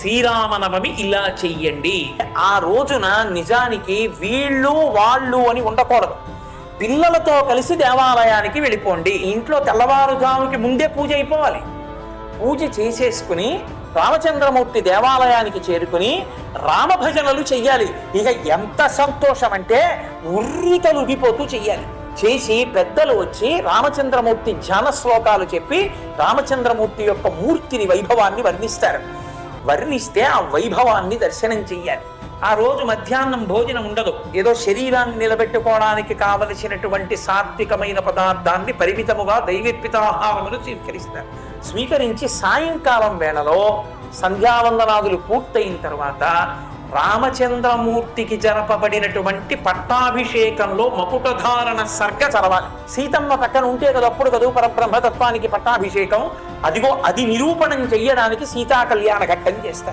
శ్రీరామనవమి ఇలా చెయ్యండి. ఆ రోజున నిజానికి వీళ్ళు వాళ్ళు అని ఉండకూడదు. పిల్లలతో కలిసి దేవాలయానికి వెళ్ళిపోండి. ఇంట్లో తెల్లవారుజాముకి ముందే పూజ అయిపోవాలి. పూజ చేసేసుకుని రామచంద్రమూర్తి దేవాలయానికి చేరుకుని రామభజనలు చెయ్యాలి. ఇక ఎంత సంతోషం అంటే ఉర్రితలుగిపోతూ చెయ్యాలి. చేసి పెద్దలు వచ్చి రామచంద్రమూర్తి ధ్యాన శ్లోకాలు చెప్పి రామచంద్రమూర్తి యొక్క మూర్తిని వైభవాన్ని వర్ణిస్తారు. వర్ణిస్తే ఆ వైభవాన్ని దర్శనం చెయ్యాలి. ఆ రోజు మధ్యాహ్నం భోజనం ఉండదు. ఏదో శరీరాన్ని నిలబెట్టుకోవడానికి కావలసినటువంటి సాత్వికమైన పదార్థాన్ని పరిమితముగా దైవేత్పితాహారములు స్వీకరిస్తారు. స్వీకరించి సాయంకాలం వేళలో సంధ్యావందనాదులు పూర్తయిన తర్వాత రామచంద్రమూర్తికి జరపబడినటువంటి పట్టాభిషేకంలో మకుటధారణ సర్గ చదవాలి. సీతమ్మ పక్కన ఉంటే కదప్పుడు కదూ పరబ్రహ్మతత్వానికి పట్టాభిషేకం. అదిగో అది నిరూపణం చెయ్యడానికి సీతా కళ్యాణ ఘట్టం చేస్తారు.